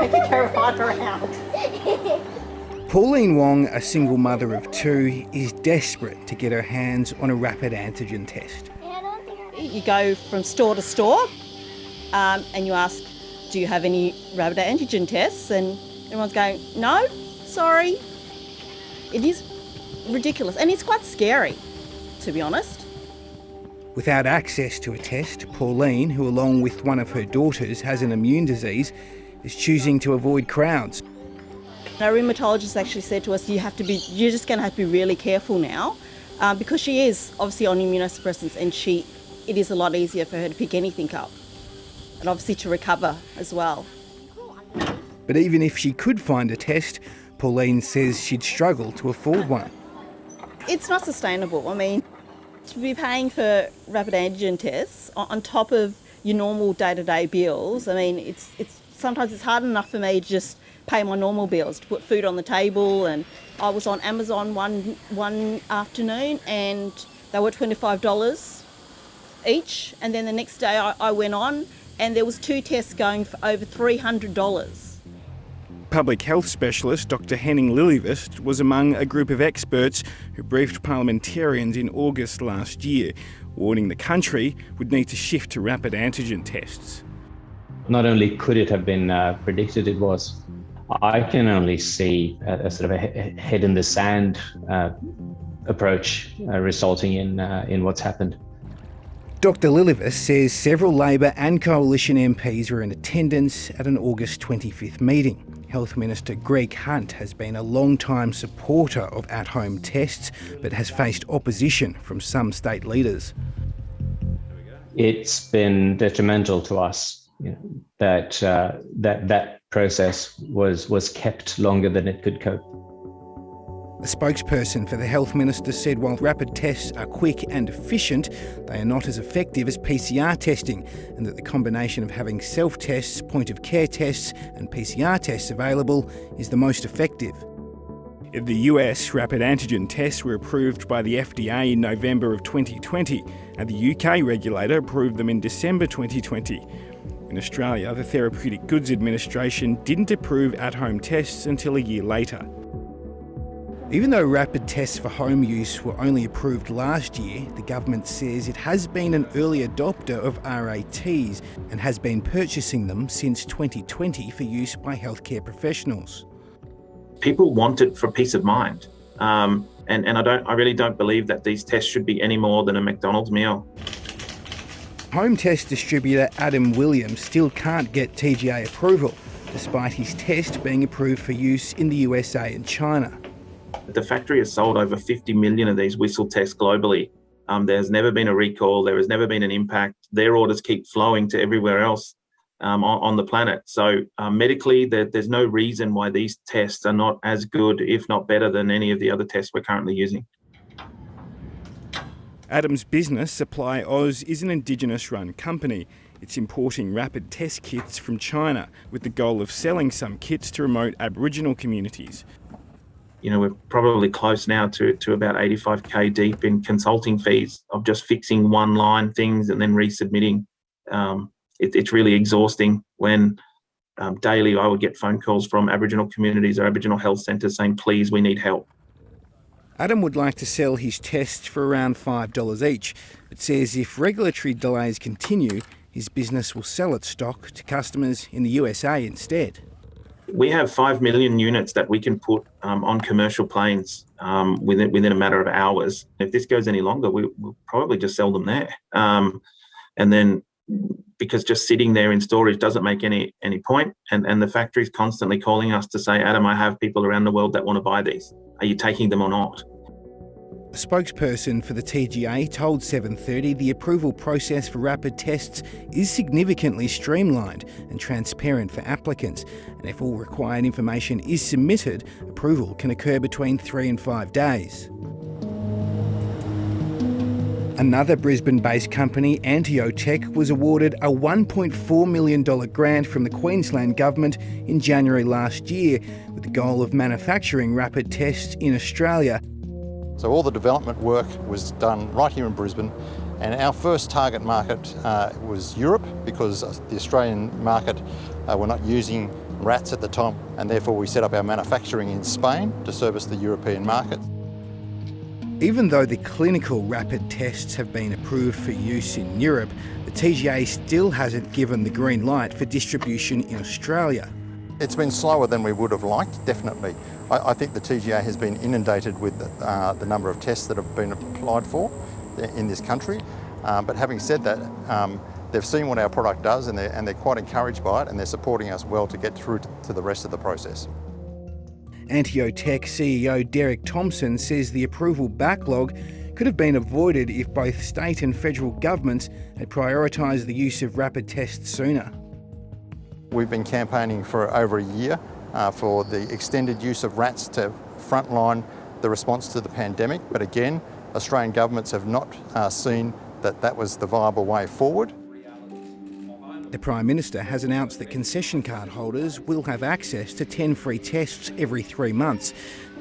to go right around. Pauline Wong, a single mother of two, is desperate to get her hands on a rapid antigen test. You go from store to store and you ask, do you have any rapid antigen tests? And everyone's going, no, sorry. It is ridiculous and it's quite scary, to be honest. Without access to a test, Pauline, who along with one of her daughters has an immune disease, is choosing to avoid crowds. Our rheumatologist actually said to us, you're just going to have to be really careful now because she is obviously on immunosuppressants and it is a lot easier for her to pick anything up and obviously to recover as well. But even if she could find a test, Pauline says she'd struggle to afford one. It's not sustainable. I mean, to be paying for rapid antigen tests on top of your normal day-to-day bills, I mean, sometimes it's hard enough for me to just pay my normal bills, to put food on the table. And I was on Amazon one afternoon and they were $25 each. And then the next day I went on and there was 2 tests going for over $300. Public health specialist Dr Henning Lillyvest was among a group of experts who briefed parliamentarians in August last year, warning the country would need to shift to rapid antigen tests. Not only could it have been predicted, it was. I can only see a sort of a head in the sand approach resulting in what's happened. Dr Lillyvest says several Labor and Coalition MPs were in attendance at an August 25th meeting. Health Minister Greg Hunt has been a long-time supporter of at-home tests, but has faced opposition from some state leaders. It's been detrimental to us, that process was kept longer than it could cope. A spokesperson for the Health Minister said while rapid tests are quick and efficient, they are not as effective as PCR testing, and that the combination of having self-tests, point-of-care tests and PCR tests available is the most effective. In the US, rapid antigen tests were approved by the FDA in November of 2020, and the UK regulator approved them in December 2020. In Australia, the Therapeutic Goods Administration didn't approve at-home tests until a year later. Even though rapid tests for home use were only approved last year, the government says it has been an early adopter of RATs and has been purchasing them since 2020 for use by healthcare professionals. People want it for peace of mind, and I really don't believe that these tests should be any more than a McDonald's meal. Home test distributor Adam Williams still can't get TGA approval, despite his test being approved for use in the USA and China. The factory has sold over 50 million of these whistle tests globally. There's never been a recall. There has never been an impact. Their orders keep flowing to everywhere else on the planet. So medically, there's no reason why these tests are not as good, if not better, than any of the other tests we're currently using. Adam's business, Supply Oz, is an Indigenous-run company. It's importing rapid test kits from China with the goal of selling some kits to remote Aboriginal communities. We're probably close now to about 85k deep in consulting fees of just fixing one line things and then resubmitting. It's really exhausting when daily I would get phone calls from Aboriginal communities or Aboriginal health centres saying, please, we need help. Adam would like to sell his tests for around $5 each, but says if regulatory delays continue, his business will sell its stock to customers in the USA instead. We have 5 million units that we can put on commercial planes within a matter of hours. If this goes any longer, we'll probably just sell them there. And then because just sitting there in storage doesn't make any point. And the factory's constantly calling us to say, Adam, I have people around the world that want to buy these. Are you taking them or not? A spokesperson for the TGA told 7:30 the approval process for rapid tests is significantly streamlined and transparent for applicants, and if all required information is submitted, approval can occur between 3 and 5 days. Another Brisbane-based company, Antiotech, was awarded a $1.4 million grant from the Queensland Government in January last year with the goal of manufacturing rapid tests in Australia. So all the development work was done right here in Brisbane, And our first target market was Europe, because the Australian market were not using rats at the time, and therefore we set up our manufacturing in Spain to service the European market. Even though the clinical rapid tests have been approved for use in Europe, the TGA still hasn't given the green light for distribution in Australia. It's been slower than we would have liked, definitely. I think the TGA has been inundated with the number of tests that have been applied for in this country. But having said that, they've seen what our product does, and they're quite encouraged by it, and they're supporting us well to get through to the rest of the process. Antiotech CEO Derek Thompson says the approval backlog could have been avoided if both state and federal governments had prioritised the use of rapid tests sooner. We've been campaigning for over a year for the extended use of rats to frontline the response to the pandemic, but again, Australian governments have not seen that that was the viable way forward. The Prime Minister has announced that concession card holders will have access to 10 free tests every 3 months.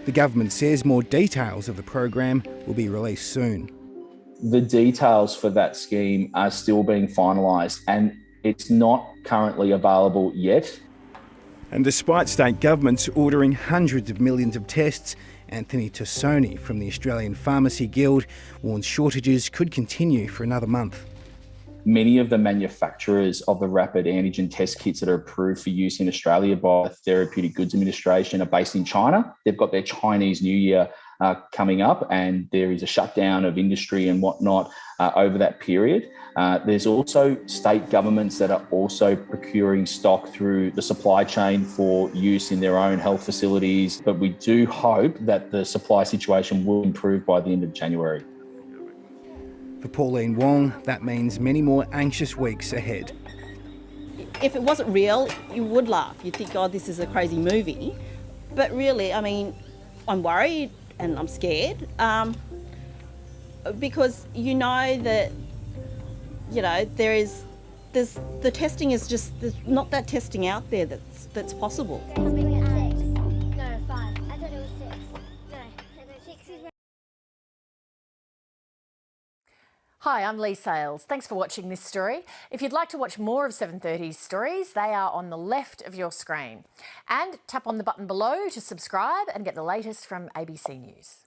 The government says more details of the program will be released soon. The details for that scheme are still being finalised, and it's not currently available yet. And despite state governments ordering hundreds of millions of tests, Anthony Tassoni from the Australian Pharmacy Guild warns shortages could continue for another month. Many of the manufacturers of the rapid antigen test kits that are approved for use in Australia by the Therapeutic Goods Administration are based in China. They've got their Chinese New Year coming up, and there is a shutdown of industry and whatnot over that period. There's also state governments that are also procuring stock through the supply chain for use in their own health facilities. But we do hope that the supply situation will improve by the end of January. For Pauline Wong, that means many more anxious weeks ahead. If it wasn't real, you would laugh. You'd think, oh, this is a crazy movie. But really, I mean, I'm worried and I'm scared because you know that, you know, there's the testing is just, there's not that testing out there that's possible. No, 5. I thought it was 6. No, 6 is... Hi, I'm Lee Sales. Thanks for watching this story. If you'd like to watch more of 730's stories, they are on the left of your screen. And tap on the button below to subscribe and get the latest from ABC News.